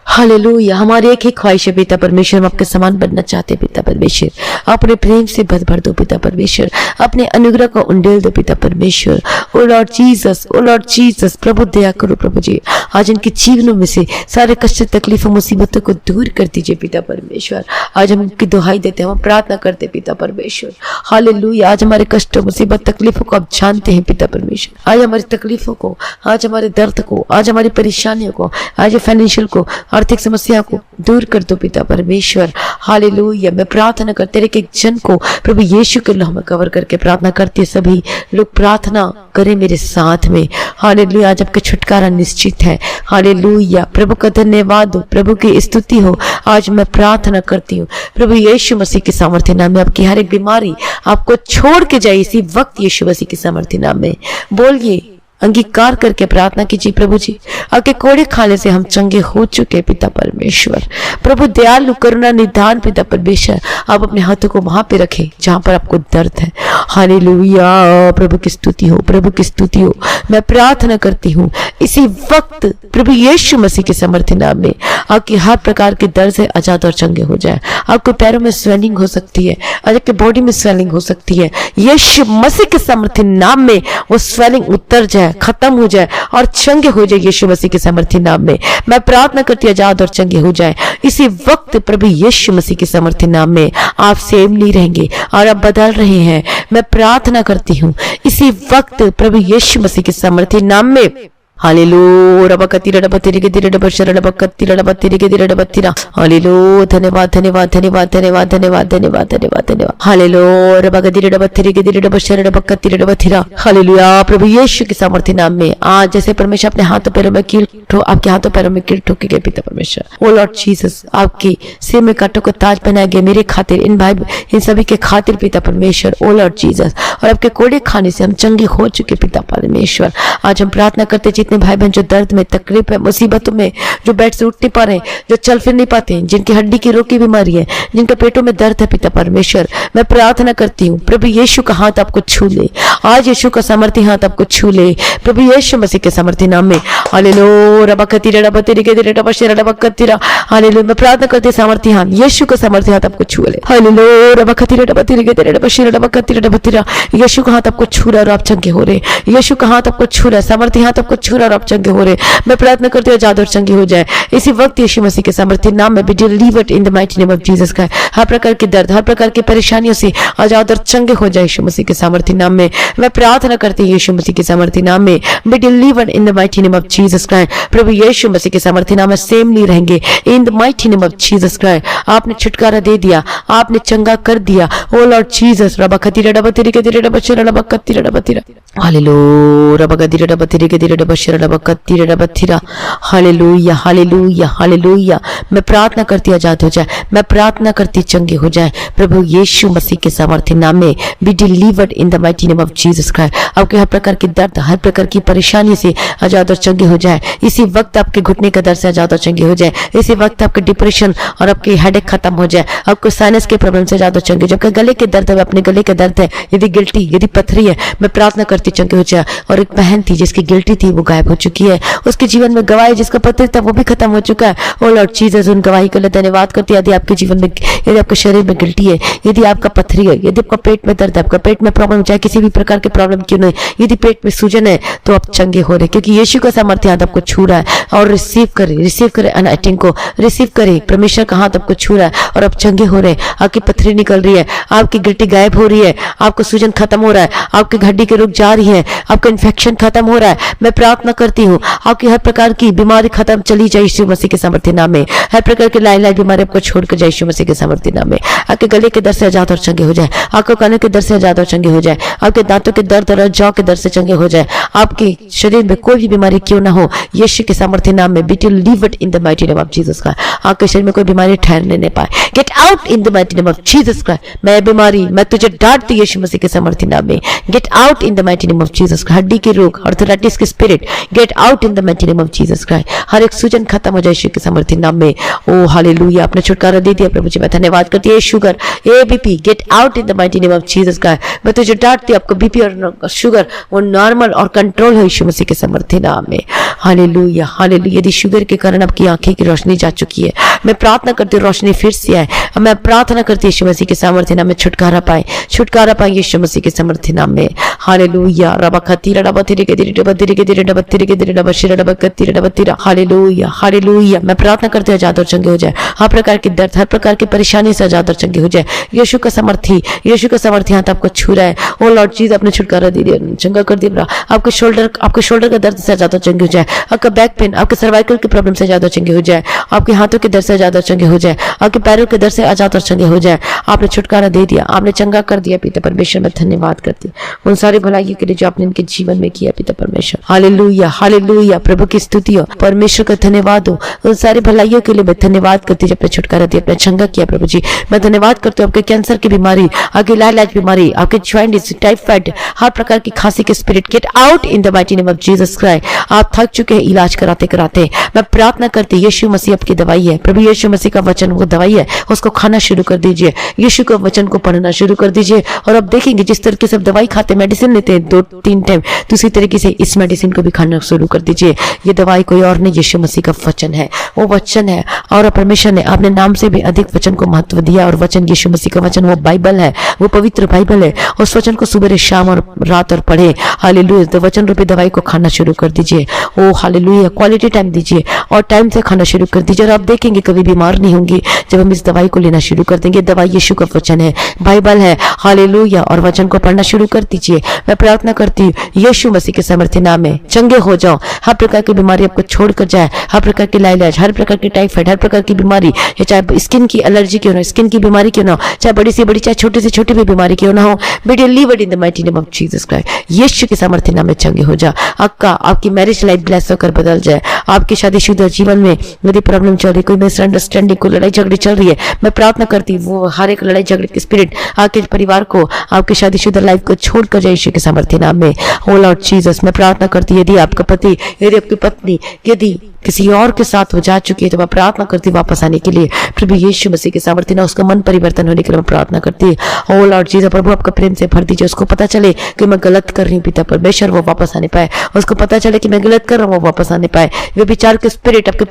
हालेलुया। हमारी एक ही ख्वाहिश है पिता परमेश्वर, हम आपके समान बनना चाहते हैं पिता परमेश्वर। अपने प्रेम से भर दो पिता परमेश्वर, अपने अनुग्रह को उंडेल दो पिता परमेश्वर। ओ लॉर्ड जीसस, ओ लॉर्ड जीसस, प्रभु दया करो प्रभु जी। आज इनके जीवनों में से सारे कष्ट तकलीफों मुसीबतों को दूर कर दीजिए पिता परमेश्वर। आज हम उनकी दुहाई देते हैं, हम प्रार्थना करते हैं पिता परमेश्वर। हालेलुया। आज हमारे कष्ट मुसीबत तकलीफों को आप जानते हैं पिता परमेश्वर। आज हमारी तकलीफों को, आज हमारे दर्द को, आज हमारी परेशानियों को, आज फाइनेंशियल को, आर्थिक समस्या को दूर कर दो पिता परमेश्वर। हालेलुया। मैं प्रार्थना करते एक एक जन को प्रभु यीशु के नाम में कवर करके प्रार्थना करती है। सभी लोग प्रार्थना करें मेरे साथ में। हालेलुया। आज आपका छुटकारा निश्चित है। हालेलुया। प्रभु का धन्यवाद हो, प्रभु की स्तुति हो। आज मैं प्रार्थना करती हूँ प्रभु यीशु मसीह के सामर्थ्य नाम में, आपकी हर एक बीमारी आपको छोड़ के जाए इसी वक्त यीशु मसीह के सामर्थ्य नाम में। बोलिए, अंगीकार करके प्रार्थना कीजिए। प्रभु जी, आपके कोड़े खाने से हम चंगे हो चुके पिता परमेश्वर। प्रभु दयालु करुणा निधान पिता परमेश्वर, आप अपने हाथों को वहां पे रखें जहां पर आपको दर्द है। हालेलुया। प्रभु की स्तुति हो, प्रभु की स्तुति हो। मैं प्रार्थना करती हूँ इसी वक्त प्रभु यीशु मसीह के सामर्थ्य नाम में, आपकी हर प्रकार के दर्द से आजाद और चंगे हो जाए। आपके पैरों में स्वेलिंग हो सकती है, आज आपके बॉडी में स्वेलिंग हो सकती है। यीशु मसीह के सामर्थ्य नाम में वो स्वेलिंग उतर जाए, खत्म हो जाए और चंगे हो जाए यीशु मसीह के सामर्थ्य नाम में। मैं प्रार्थना करती हूँ आजाद और चंगे हो जाए इसी वक्त प्रभु यीशु मसीह के सामर्थ्य नाम में। आप सेम नहीं रहेंगे और आप बदल रहे हैं। मैं प्रार्थना करती हूँ इसी वक्त प्रभु यीशु मसीह के सामर्थ्य नाम में। हालेलुया। रबकतिरा रबतिरे के दिरे रबशर रबकतिरा रबतिरे के दिरे रबतिरा। हालेलुया। धन्यवाद धन्यवाद धन्यवाद धन्यवाद धन्यवाद धन्यवाद धन्यवाद धन्यवाद। हालेलुया। रबकतिरे रबतिरे के दिरे रबशर रबकतिरा रबतिरा। हालेलुया। प्रभु यीशु के सामर्थ्य नाम में आज जैसे परमेश्वर अपने हाथों पैरों में कील ठो, आपके हाथों पैरों में कील ठोके गए पिता परमेश्वर। ओ लॉर्ड जीसस, आपके सिर में कांटों को ताज पहनाया गया मेरे खातिर, इन भाई इन सभी के खातिर पिता परमेश्वर। ओ लॉर्ड जीसस, और आपके कोड़े खाने से हम चंगे हो चुके पिता परमेश्वर। आज हम प्रार्थना करते जितने भाई बहन जो दर्द में, तकलीफ में, मुसीबतों में, जो बेड से उठ नहीं पा रहे, जो चल फिर नहीं पाते, जिनकी हड्डी की रोग की बीमारी है, जिनके पेटों में दर्द है पिता परमेश्वर, मैं प्रार्थना करती हूँ प्रभु यीशु का हाथ आपको छू ले। आज यीशु का सामर्थ्य हाथ आपको छू ले प्रभु यीशु मसीह के सामर्थ्य नाम में। हालेलुया। रबकतिरा रबतिरे के दिरे रबशर रबकतिरा। हालेलुया। मैं प्रार्थना करती सामर्थ्य हाथ, यीशु का सामर्थ्य हाथ आपको छू ले। हालेलुया। रबकतिरा रबतिरे के दिरे रबशर रबकतिरा रबतिरा। यीशु का हाथ आपको छू रहा है और आप चंगे हो रहे। यीशु का हाथ आपको छू रहा है, सामर्थ्य हाथ आपको छू रहा है और आप चंगे हो रहे। मैं प्रार्थना करती हूँ आजाद और चंगे हो जाए इसी वक्त यीशु मसीह के सामर्थ्य नाम में। Be delivered in the mighty name of Jesus Christ. हर प्रकार के दर्द, हर प्रकार की परेशानियों से आजाद और चंगे हो जाए यीशु मसीह के सामर्थ्य नाम में। मैं प्रार्थना करती हूँ यीशु मसीह के सामर्थ्य नाम में। Be delivered in the mighty name of Jesus Christ. प्रभु यीशु मसीह के सामर्थ्य नाम में सेम नहीं रहेंगे in the mighty name of Jesus Christ. आपने छुटकारा दे दिया, आपने चंगा कर दिया। ओ लॉर्ड जीसस। रबकतिरा रबतिरे के दिरे रबशर रबकतिरा रबतिरा। हालेलुया। रबकतिरा रबतिरे के दिरे रबशर रबकतिरा रबतिरा। हालेलुया। हालेलुया। हालेलुया। मैं प्रार्थना करती आजाद हो जाए, मैं प्रार्थना करती चंगे हो जाए प्रभु यीशु मसीह के सामर्थ्य नाम में। Be delivered in the mighty name of Jesus Christ. आपके हर प्रकार के दर्द, हर प्रकार की परेशानी से आजाद और चंगे हो जाए इसी वक्त। आपके घुटने का दर्द से आजाद और चंगे हो जाए इसी वक्त। आपके डिप्रेशन और आपकी हेडेक खत्म हो जाए। आपको साइनस के प्रॉब्लम से आजाद और चंगे, जो आपके गले के दर्द है, अपने गले के दर्द है, यदि गिल्टी, यदि पथरी है, मैं प्रार्थना करती चंगे हो जाए। और एक बहन थी जिसकी गिल्टी थी वो गायब हो चुकी है, उसके जीवन में गवाही जिसका पत्र था वो भी खत्म हो चुका है। ओ लॉर्ड जीसस, उन गवाही के लिए धन्यवाद करती है। यदि आपके जीवन में, यदि आपके शरीर में गिल्टी है, यदि आपका पथरी है, यदि आपका पेट में दर्द है, आपका पेट में प्रॉब्लम, चाहे किसी भी प्रकार के प्रॉब्लम क्यों नहीं, यदि पेट में सूजन है, तो आप चंगे हो रहे, क्योंकि यीशु का सामर्थ्य हाथ आपको छू रहा है। और रिसीव करे अनॉइंटिंग को, रिसीव करे परमेश्वर का हाथ आपको छू रहा है और आप चंगे हो रहे। आपकी पथरी निकल रही है, आपकी गिल्टी गायब हो रही है, आपको सूजन खत्म हो रहा है, आपकी हड्डी के रोग जा बीमारी है आपका इन्फेक्शन खत्म हो रहा है। मैं प्रार्थना करती हूँ आपकी हर प्रकार की बीमारी खत्म चली जाए यीशु मसीह के सामर्थ्य नाम में। हर प्रकार की लाई बीमारी आपको छोड़कर जाए यीशु मसीह के सामर्थ्य नाम में। आपके गले के दर्द से आजाद और चंगे हो जाए, आपके कानों के दर्द से आजाद और चंगे हो जाए, आपके दांतों के दर्द और जौ के दर्द से चंगे हो जाए, आपके शरीर में कोई भी बीमारी क्यों ना हो यीशु के सामर्थ्य नाम में। Be to leave it in the mighty name of Jesus Christ. आपके शरीर में कोई बीमारी ठहरने नहीं पाए। Get out in the mighty name of Jesus Christ. मैं बीमारी मैं तुझे डांटती यीशु मसीह के सामर्थ्य नाम में। Get out in the mighty name of Jesus Christ. हड्डी के रोग, आर्थराइटिस के spirit, get out in the mighty name of Jesus Christ. हर एक सूजन खत्म हो जाए यीशु के सामर्थ्य नाम में। ओ हालेलुया, आपने छुटकारा दे दिया प्रभु जी, मैं धन्यवाद करती हूँ। Sugar, ABP, gate out in the mighty name of Jesus Christ. मैं तुझे डांटती हूँ, आपको बीपी और शुगर वो नॉर्मल और कंट्रोल हो यीशु मसीह के सामर्थ्य नाम में। Hallelujah hallelujah. यदि शुगर के कारण आपकी आंखें की रोशनी जा चुकी है, मैं प्रार्थना करती हूँ रोशनी फिर से आए। मैं प्रार्थना करती हूँ यीशु मसीह के सामर्थ्य नाम में छुटकारा पाए, छुटकारा पाए यीशु मसीह के सामर्थ्य नाम में। हालेलुया। रबा खतीरा डबा तिरे के दिरे डबा तिरे के दिरे डबा तिरे के दिरे डबा शिरा डबा कतीरा डबा तिरा। Hallelujah hallelujah. मैं प्रार्थना करती हूँ आजाद और चंगे हो जाए, हर प्रकार के दर्द, हर प्रकार की परेशानी से आजाद और चंगे हो जाए। यीशु का सामर्थ्य, यीशु का सामर्थ्य हाथ आपको छू रहा है। ओ लॉर्ड जीसस, आपने छुटकारा दे दिया, चंगा कर दिया। आपके शोल्डर का दर्द से आजाद और चंगे हो जाए, आपका बैक पेन, आपके सर्वाइकल की प्रॉब्लम से आजाद और चंगे हो जाए, आपके हाथों के दर्द से आजाद और चंगे हो जाए, आपके पैरों के दर्द से आजाद और चंगे हो जाए। आपने छुटकारा दे दिया, आपने चंगा कर दिया पिता परमेश्वर। मैं धन्यवाद करती हूँ उन सारी भलाइयों के लिए जो आपने इनके जीवन में किया पिता परमेश्वर। Hallelujah hallelujah. प्रभु की स्तुति हो, परमेश्वर का धन्यवाद हो। उन सारी भलाइयों के लिए मैं धन्यवाद करती हूँ जो आपने छुटकारा दिया, आपने चंगा किया प्रभु जी। मैं धन्यवाद करती हूँ आपके कैंसर की बीमारी, आपकी लाइलाज बीमारी, आपके जॉइंटिस, टाइफाइड, हर प्रकार की खांसी के spirit, get out in the mighty name of Jesus Christ. आप थक चुके हैं इलाज कराते कराते, मैं प्रार्थना करती हूँ यीशु मसीह आपकी दवाई है। प्रभु यीशु मसीह का वचन वो दवाई है, उसको खाना शुरू कर दीजिए, यीशु का वचन को पढ़ना शुरू कर दीजिए। और अब देखेंगे जिस तरीके से दवाई खाते, मेडिसिन लेते हैं 2-3 टाइम, तो उसी तरीके से इस मेडिसिन को भी खाना शुरू कर दीजिए। ये दवाई कोई और नहीं, यीशु मसीह का वचन है, वो वचन है। और परमेश्वर ने अपने नाम से भी अधिक वचन को महत्व दिया, और वचन यीशु मसीह का वचन वो बाइबल है, वो पवित्र बाइबल है। उस वचन को सुबह शाम और रात और पढ़े। हालेलुया। तो वचन रूपी दवाई को खाना शुरू कर दीजिए। ओ हालेलुया। क्वालिटी टाइम दीजिए और टाइम से खाना शुरू कर दीजिए, और आप देखेंगे कभी बीमार नहीं होंगे जब हम इस दवाई को लेना शुरू कर देंगे। दवाई यीशु का वचन है, बाइबल है। हालेलुया। और वचन को पढ़ना शुरू कर दीजिए। मैं प्रार्थना करती हूँ यीशु मसीह के सामर्थ्य नाम में चंगे हो जाओ, हर प्रकार की बीमारी आपको छोड़कर जाए, हर प्रकार की लाइलाज, हर प्रकार की टाइफाइड, हर प्रकार की बीमारी, या चाहे स्किन की एलर्जी क्यों ना हो, स्किन की बीमारी क्यों ना हो, चाहे बड़ी से बड़ी चाहे छोटी से छोटी भी बीमारी क्यों ना हो, be delivered in the mighty name of Jesus Christ. Yeshu के सामर्थ्य नाम में चंगे हो जा। आपकी मैरिज लाइफ ब्लेस होकर बदल जाए। आपकी शादीशुदा जीवन में यदि प्रॉब्लम चल रही, कोई मिसअंडरस्टैंडिंग, कोई लड़ाई झगड़ी चल रही है, मैं प्रार्थना करती हूँ वो हर एक लड़ाई झगड़े की स्पिरिट आपके परिवार को, आपकी शादीशुदा लाइफ को छोड़कर जाए यीशु के सामर्थ्य नाम में। ओ लॉर्ड जीसस, मैं प्रार्थना करती हूँ यदि आपका पति, यदि आपकी पत्नी यदि किसी और के साथ वो जा चुकी है, तो मैं प्रार्थना करती हूँ वापस आने के लिए प्रभु यीशु मसीह के सामर्थ्य ना, उसका मन परिवर्तन होने के लिए मैं प्रार्थना करती हूँ। ओ लॉर्ड जीसस, प्रभु आपका प्रेम से भर दीजिए, उसको पता चले कि मैं गलत कर रही हूँ पिता परमेश्वर, वो वापस आने पाए। उसको पता चले कि मैं गलत कर रहा हूँ, वो वापस आने पाए। वे विचार के स्पिरिट आपके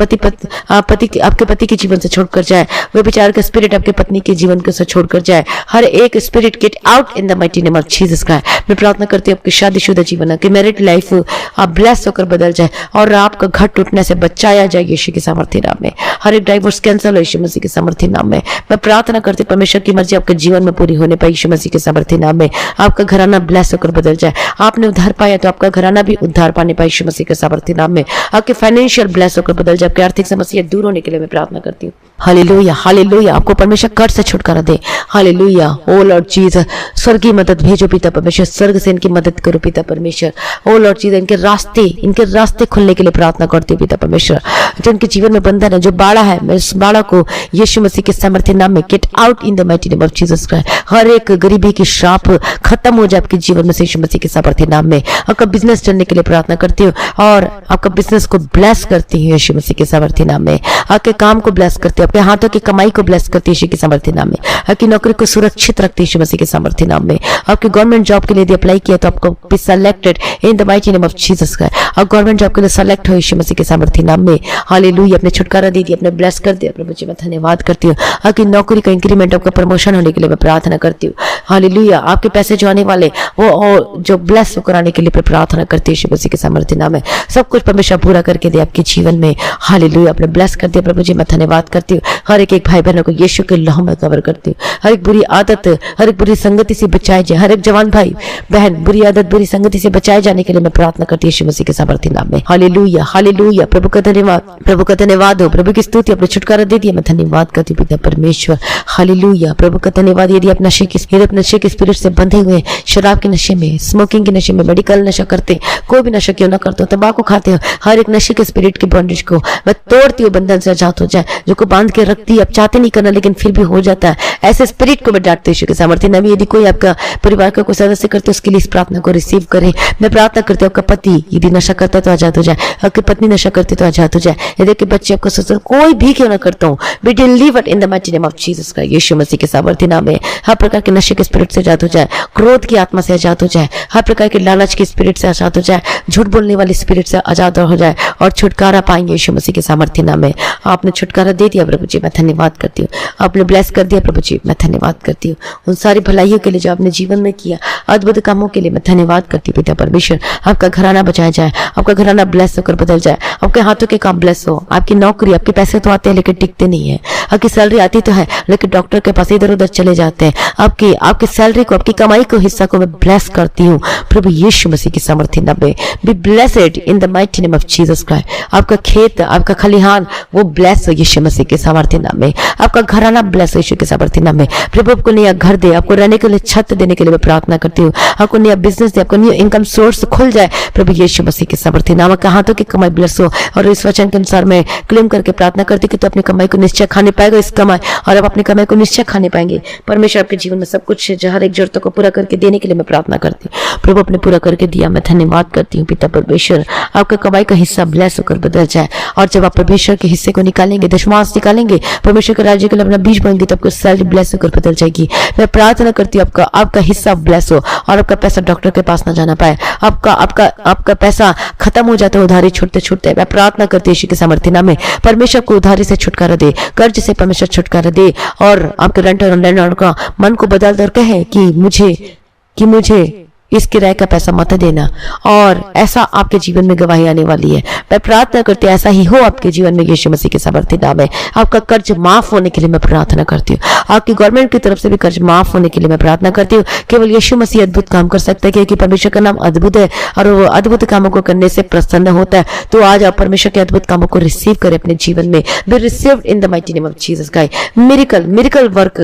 पति के जीवन से छोड़कर जाए, वे विचार के स्पिरिट आपके पत्नी के जीवन से छोड़कर जाए। हर एक spirit get out in the mighty name of Jesus Christ. मैं प्रार्थना करती हूँ आपकी शादीशुदा जीवन, आपकी मैरिड लाइफ आप ब्लेस होकर बदल जाए, और आपका घर टूटने से बचाया जाए यीशु के सामर्थ्य नाम में। हर एक डाइवोर्स कैंसिल हो यीशु मसीह के सामर्थ्य नाम में। मैं प्रार्थना करती हूँ परमेश्वर की मर्जी आपके जीवन में पूरी होने पाए यीशु मसीह के सामर्थ्य नाम में। आपका घराना ब्लेस होकर बदल जाए। आपने उद्धार पाया तो आपका घराना भी उद्धार पाने पाए यीशु मसीह के सामर्थ्य नाम में। आपके फाइनेंशियल ब्लेस होकर बदल जाए। आपकी आर्थिक समस्या दूर होने के लिए मैं प्रार्थना करती हूँ। Hallelujah hallelujah. आपको परमेश्वर कर्ज से छुटकारा दे। हालेलुया। ओ लॉर्ड जीसस, स्वर्ग की मदद भेजो पिता परमेश्वर, स्वर्ग से इनकी मदद करो पिता परमेश्वर। ओ लॉर्ड जीसस, इनके रास्ते खुलने के लिए प्रार्थना करती हूँ पिता परमेश्वर। जो उनके जीवन में बंधन है, जो बाड़ा है, मैं उस बाड़ा को यीशु मसीह के सामर्थ्य नाम में get out in the mighty name of Jesus Christ. हर एक गरीबी की श्राप खत्म हो जाए आपके जीवन में यीशु मसीह के सामर्थ्य नाम में। आपका बिजनेस चलने के लिए प्रार्थना करती हूँ, और आपका बिजनेस को ब्लेस करती हूँ यीशु मसीह के सामर्थ्य नाम में। आपके काम को ब्लेस करती हूँ, आपके हाथों की कमाई को ब्लेस करती है यीशु के सामर्थ्य नाम में। आपकी नौकरी को सुरक्षित रखती है यीशु मसीह के सामर्थ्य नाम में। आपके गवर्नमेंट जॉब के लिए यदि अप्लाई किया तो आपको be selected in the mighty name of Jesus Christ. आप गवर्नमेंट जॉब के लिए सेलेक्ट हो यीशु मसीह के सामर्थ्य नाम में। हालेलुया। अपने छुटकारा दे दिया, अपने ब्लेस कर दिया प्रभु जी, मैं धन्यवाद करती हूँ। आपकी नौकरी का इंक्रीमेंट, आपका प्रमोशन होने के लिए मैं प्रार्थना करती हूँ। हालेलुया। आपके पैसे जो आने वाले वो जो ब्लेस कराने के लिए मैं प्रार्थना करती हूँ यीशु मसीह के सामर्थ्य नाम में। सब कुछ परमेश्वर पूरा करके दे आपके जीवन में। हालेलुया। अपने ब्लेस कर दिया प्रभु जी, मैं धन्यवाद करती हूँ। हर एक भाई बहनों को यीशु के लहू में कवर करती हूँ। हर एक बुरी आदत, हर एक बुरी संगति से बचाए जाए। हर एक जवान भाई बहन बुरी आदत, बुरी संगति से बचाए जाने के लिए मैं प्रार्थना करती हूँ यीशु मसीह के सामर्थ्य नाम में। Hallelujah, hallelujah. प्रभु का धन्यवाद, प्रभु का धन्यवाद हो। प्रभु की स्तुति, अपने छुटकारा दे दिया, मैं धन्यवाद करती हूँ पिता परमेश्वर। हालेलुया, प्रभु का धन्यवाद। यदि आप नशे के स्पिरिट से बंधे हुए, शराब के नशे में, स्मोकिंग के नशे में, मेडिकल नशा करते, कोई भी नशा क्यों ना करते हो, तंबाकू खाते हो, हर एक नशे के स्पिरिट की बॉन्डेज को मैं तोड़ती हूँ, बंधन से आजाद हो जाए। जो को बांध के रखती है, आप चाहते नहीं करना लेकिन फिर भी हो जाता है, ऐसे स्पिरिट को मैं डांटती हूँ के सामर्थ्य नाम में। यदि कोई आपका परिवार का कोई सदस्य करते उसके लिए इस प्रार्थना को रिसीव करे। मैं प्रार्थना करती हूँ आपका पति यदि नशा करता है तो आजाद हो जाए, आपकी पत्नी नशा करती तो आजाद हो जाए, यदि आपके बच्चे आपको ससुर कोई भी क्यों ना करता हूँ, be delivered in the mighty name of Jesus Christ, Yeshu Masih के सामर्थ्य नाम में। हर प्रकार के नशे के स्पिरिट से आजाद हो जाए, क्रोध की आत्मा से आजाद हो जाए, हर प्रकार के लालच के स्पिरिट से आजाद हो जाए, झूठ बोलने वाली स्पिरिट से आजाद हो जाए और छुटकारा पाएंगे यीशु मसीह के सामर्थ्य नाम में। आपने छुटकारा दे दिया प्रभु जी, मैं धन्यवाद करती हूँ। आपने ब्लेस कर दिया प्रभु जी, मैं धन्यवाद करती हूँ। उन सारी भलाइयों के लिए जो आपने जीवन में किया, अद्भुत कामों के लिए मैं धन्यवाद करती हूँ पिता परमेश्वर। आपका घराना बचाया जाए, आपका घराना ब्लेस होकर बदल जाए, आपके हाथों के काम ब्लेस हो, आपकी नौकरी, आपके पैसे तो आते हैं लेकिन टिकते नहीं है, आपकी सैलरी आती तो है लेकिन डॉक्टर के पास इधर उधर चले जाते हैं। आपकी सैलरी को, आपकी कमाई को, हिस्सा को मैं ब्लेस करती हूँ प्रभु यीशु मसीह की सामर्थ्य नाम में। Be blessed in the mighty name of Jesus Christ. आपका खेत, आपका खलिहान वो ब्लेस हो यीशु मसीह के सामर्थ्य नाम में। आपका घराना ब्लेस हो यीशु के सामर्थ्य नाम में। प्रभु आपको नया घर दे, आपको रहने के लिए छत देने के लिए मैं प्रार्थना करती हूँ। आपको नया बिजनेस दे, आपको न्यू इनकम सोर्स खुल जाए प्रभु यीशु मसीह के सामर्थ्य नाम। आपके हाथों की कमाई ब्लेस हो और इस वचन के अनुसार मैं क्लेम करके प्रार्थना करती हूँ कि तो अपनी कमाई को निश्चय खाने पाएगा इस कमाई, और आप अपनी कमाई को निश्चय खाने पाएंगे। परमेश्वर आपके जीवन में सब कुछ हर एक जरूरतों को पूरा करके देने के लिए मैं प्रार्थना करती हूँ। प्रभु अपने पूरा करके दिया, मैं धन्यवाद करती हूँ पिता परमेश्वर। आपका कमाई का हिस्सा ब्लेस होकर बदल जाए, और जब आप परमेश्वर के हिस्से को निकालेंगे, दशमांश निकालेंगे, परमेश्वर के राज्य के लिए अपना बीज बोएंगे, तो आपको सैलरी ब्लेस होकर बदल जाएगी। मैं प्रार्थना करती हूँ आपका हिस्सा ब्लेस हो और आपका पैसा डॉक्टर के पास ना जाना पाए, आपका पैसा खत्म हो जाता है उधारी छूटते छूटते। मैं प्रार्थना करती हूँ यीशु के सामर्थ्य नाम में। परमेश्वर को उधारी से छुटकारा दे, कर्ज से परमेश्वर छुटकारा दे, और आपके रेंटर और लैंडलॉर्ड का मन को बदल कर कहे कि मुझे इस किराए का पैसा मत देना, और ऐसा आपके जीवन में गवाही आने वाली है। मैं प्रार्थना करती हूँ ऐसा ही हो आपके जीवन में यीशु मसीह के सामर्थ्य नाम है। आपका कर्ज माफ होने के लिए मैं प्रार्थना करती हूँ। आपकी गवर्नमेंट की तरफ से भी कर्ज माफ होने के लिए मैं प्रार्थना करती हूँ। केवल यीशु मसीह अद्भुत काम कर सकता है, क्योंकि परमेश्वर का नाम अद्भुत है और वो अद्भुत कामों को करने से प्रसन्न होता है। तो आज आप परमेश्वर के अद्भुत कामों को रिसीव करें अपने जीवन में। Be received in the mighty name of Jesus Christ. Miracle work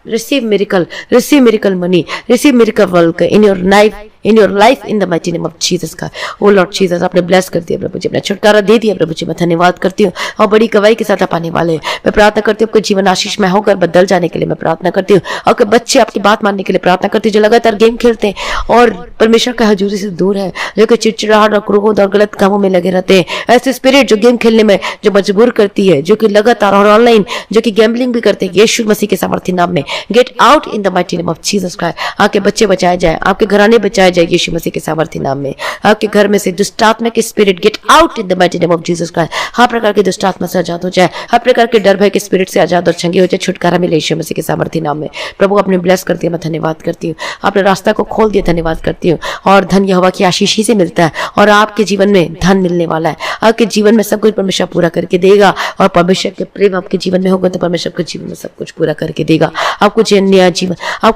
receive miracle money, receive miracle work in your life in the mighty name of Jesus का। ओ लॉर्ड जीसस, आपने ब्लेस कर दिया प्रभु जी, अपना छुटकारा दे दिया प्रभु जी, मैं धन्यवाद करती हूँ। और बड़ी गवाही के साथ आप आने वाले हैं। मैं प्रार्थना करती हूँ आपका जीवन आशीष में होकर बदल जाने के लिए मैं प्रार्थना करती हूँ। आपके बच्चे आपकी बात मानने के लिए प्रार्थना करती हूँ, जो लगातार गेम खेलते हैं और परमेश्वर का हजूरी से दूर है, जो कि चिड़चिड़ाहट और क्रोध और गलत कामों में लगे रहते हैं। ऐसे स्पिरिट जो गेम खेलने में जो मजबूर करती है, जो कि लगातार और ऑनलाइन जो कि गैम्बलिंग भी करते हैं, यीशु मसीह के सामर्थ्य नाम में get out in the mighty name of Jesus Christ. आपके बच्चे बचाए जाए, आपके घराने बचाए जाए यीशु मसीह के सामर्थ्य नाम में। आपके घर में से दुष्ट आत्मा के spirit get out in the mighty name of Jesus Christ. हर प्रकार के दुष्ट आत्मा से आजाद हो जाए, हर प्रकार के डर भय के स्पिरिट से आजाद और चंगी हो जाए, छुटकारा मिले यीशु मसीह के सामर्थ्य नाम में। प्रभु अपने ब्लेस करती है, मैं धन्यवाद करती हूँ। आपने रास्ता को खोल दिया, धन्यवाद करती हूँ। और धन यहोवा की आशीष ही से मिलता है, और आपके जीवन में धन मिलने वाला है। आपके जीवन में सब कुछ परमेश्वर पूरा करके देगा, और परमेश्वर के प्रेम आपके जीवन में होगा तो परमेश्वर के जीवन में सब कुछ पूरा करके देगा। आपको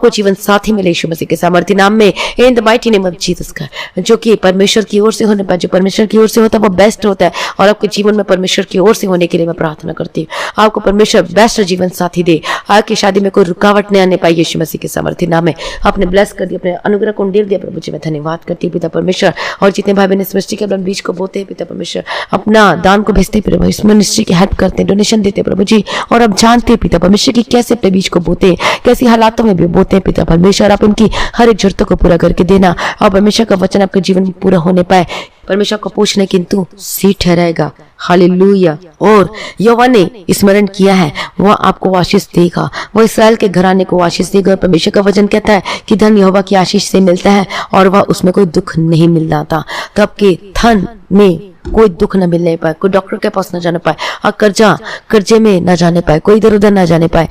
जीवन साथी मिले यीशु मसीह के सामर्थ्य नाम में, इन the mighty name of Jesus का। जो कि परमेश्वर की ओर से होने पर, जो परमेश्वर की ओर से होता है वो बेस्ट होता है, और आपके जीवन में परमेश्वर की ओर से होने के लिए मैं प्रार्थना करती हूँ। आपको परमेश्वर बेस्ट जीवन साथी दे, आपकी शादी में कोई रुकावट नहीं आने पाई यीशु मसीह के सामर्थ्य नाम में। आपने ब्लेस कर दिया, अपने अनुग्रह को डेल दिया प्रभु जी, मैं धन्यवाद करती हूँ पिता परमेश्वर। और जितने भाई बहन सृष्टि के अपने बीज को बोते हैं पिता परमेश्वर, अपना दान को भेजते प्रभु, इस मिनिस्ट्री की हेल्प करते हैं, डोनेशन देते प्रभु जी, और अब जानते हैं पिता परमेश्वर की कैसे अपने बीज को बोते हैं, कैसी हालातों में भी बोते हैं पिता परमेश्वर। आप उनकी हर एक जरूरतों को पूरा करके देना, और परमेश्वर का वचन आपके जीवन में पूरा होने पाए। परमेश्वर को पूछने किंतु सी ठहराएगा। हालेलुया। और यहोवा ने स्मरण किया है, वह आपको आशीष देगा, वह इस्राएल के घराने को आशीष देगा। परमेश्वर का वचन कहता है कि धन यहोवा की आशीष से मिलता है, और वह उसमें कोई दुख नहीं मिल रहा था। तो आपके धन में कोई दुख न मिलने पाए, कोई डॉक्टर के पास न जाने पाए, कर्जे में न जाने पाए, कोई इधर उधर न जाने पाए।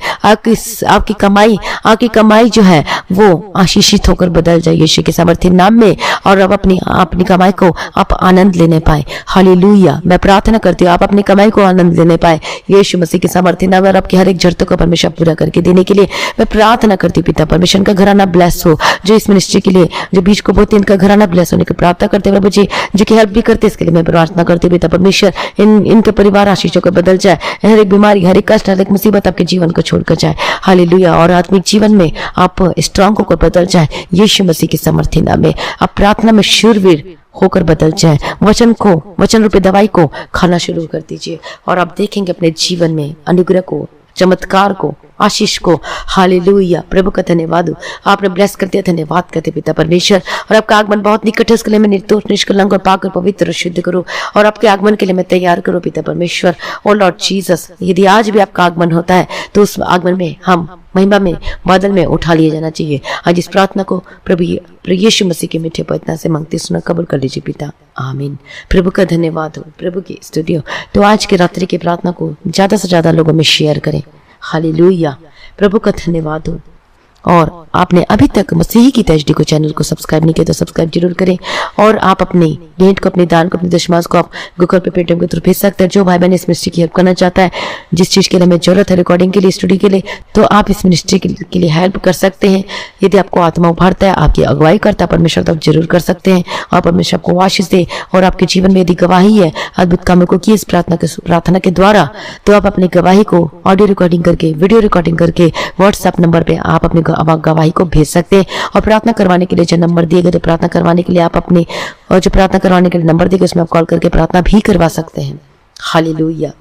आपकी कमाई जो है वो आशीषित होकर बदल जाए यीशु के सामर्थ्य नाम में, और अब अपनी कमाई को आप आनंद लेने पाए। हालेलुया। मैं प्रार्थना करती हूँ आप अपनी कमाई को आनंद लेने पाए यीशु मसीह के सामर्थ्य नाम में, और आपकी हर एक जरूरतों को परमेश्वर पूरा करके देने के लिए मैं प्रार्थना करती हूँ। पिता परमेश्वर का घराना ब्लेस हो, जो इस मिनिस्ट्री के लिए जो बीज को बोते इनका घराना ब्लेस होने की प्रार्थना करते हैं प्रभु जी, जो कि हेल्प भी करते इसके लिए मैं प्रार्थना करती हूँ। पिता परमेश्वर इनके परिवार आशीषों को बदल जाए, हर एक बीमारी, हर एक कष्ट, हर एक मुसीबत आपके जीवन को छोड़कर जाए। हालेलुया। और आत्मिक जीवन में आप स्ट्रांग होकर बदल जाए यीशु मसीह के सामर्थ्य नाम में। आप प्रार्थना में शूरवीर होकर बदल जाए, वचन रूपी दवाई को खाना शुरू कर दीजिए, और आप देखेंगे अपने जीवन में अनुग्रह को, चमत्कार को, आशीष को। हालेलुया। प्रभु का धन्यवाद हो, आपने ब्लेस कर दिया, धन्यवाद करते पिता परमेश्वर। और आपका आगमन बहुत निकट है, उसके लिए मैं निर्दोष, निष्कलंक और पाक और पवित्र और शुद्ध करूं, और आपके आगमन के लिए मैं तैयार करूं पिता परमेश्वर। ओ लॉर्ड जीसस, यदि आज भी आपका आगमन होता है तो उस आगमन में हम महिमा में, बादल में उठा लिया जाना चाहिए। आज इस प्रार्थना को प्रभु यीशु मसीह के मीठे पवित्र से मांगते सुना कबूल कर लीजिए पिता, आमीन। प्रभु का धन्यवाद हो, प्रभु की स्तुति हो। तो आज की रात्रि की प्रार्थना को ज्यादा से ज्यादा लोगों में शेयर करें। हालेलुया। प्रभु का धन्यवाद हो। और आपने अभी तक मसीही की एचडी को चैनल को सब्सक्राइब नहीं किया तो सब्सक्राइब जरूर करें, और आप अपने भेंट को, अपने दान को, अपने दशमांश को आप गूगल पे, पेटीएम के थ्रू भेज सकते हैं। जो भाई बहन इस मिनिस्ट्री की हेल्प करना चाहता है, जिस चीज के लिए हमें जरूरत है, रिकॉर्डिंग के लिए, स्टूडियो के लिए, तो आप इस मिनिस्ट्री के लिए हेल्प कर सकते हैं। यदि आपको आत्मा उभारता है, आपकी अगुवाई करता है परमेश्वर, तो आप जरूर कर सकते हैं। और परमेश्वर आपको आशीष दे, और आपके जीवन में यदि गवाही है अद्भुत कामों को की इस प्रार्थना के द्वारा, तो आप अपनी गवाही को ऑडियो रिकॉर्डिंग करके, वीडियो रिकॉर्डिंग करके व्हाट्सएप नंबर पे आप अपनी गवाही को भेज सकते हैं। और प्रार्थना करवाने के लिए जो नंबर दिए गए, तो प्रार्थना करवाने के लिए आप अपने, और जो प्रार्थना करवाने के लिए नंबर दिए गए उसमें आप कॉल करके प्रार्थना भी करवा सकते हैं। हालेलुया।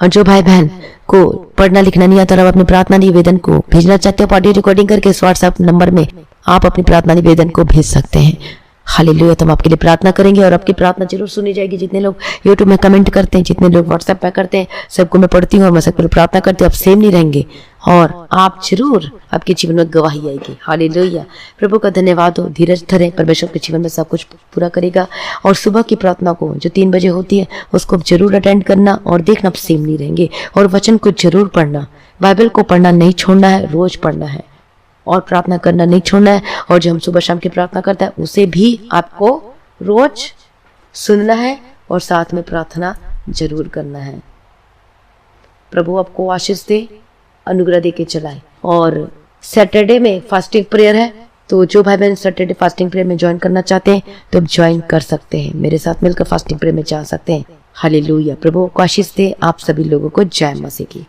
और जो भाई बहन को पढ़ना लिखना नहीं आता और आप अपनी प्रार्थना निवेदन को भेजना चाहते हो ऑडियो रिकॉर्डिंग करके, इस व्हाट्सएप नंबर में आप अपनी प्रार्थना निवेदन को भेज सकते हैं। हालेलुया। तो हम आपके लिए प्रार्थना करेंगे, और आपकी प्रार्थना जरूर सुनी जाएगी। जितने लोग यूट्यूब में कमेंट करते हैं, जितने लोग व्हाट्सएप पे करते हैं, सबको मैं पढ़ती हूँ और मैं सबके लिए प्रार्थना करती हूँ। आप सेम नहीं रहेंगे, और आप जरूर, आपके जीवन में गवाही आएगी। हालेलुया। प्रभु का धन्यवाद हो। धीरज धरे, परमेश्वर के जीवन में सब कुछ पूरा करेगा। और सुबह की प्रार्थना को जो 3 बजे होती है उसको जरूर अटेंड करना, और देखना आप सेम नहीं रहेंगे। और वचन को जरूर पढ़ना, बाइबल को पढ़ना नहीं छोड़ना है, रोज पढ़ना है, और प्रार्थना करना नहीं छोड़ना है। और जो हम सुबह शाम की प्रार्थना करते हैं उसे भी आपको रोज सुनना है, और साथ में प्रार्थना जरूर करना है। प्रभु आपको आशीष दे, अनुग्रह दे के चलाए। और सैटरडे में फास्टिंग प्रेयर है, तो जो भाई बहन सैटरडे फास्टिंग प्रेयर में ज्वाइन करना चाहते हैं तो आप ज्वाइन कर सकते हैं, मेरे साथ मिलकर फास्टिंग प्रेयर में जा सकते हैं। हालेलुया। प्रभु को आशीष दे। आप सभी लोगों को जय मसीह की।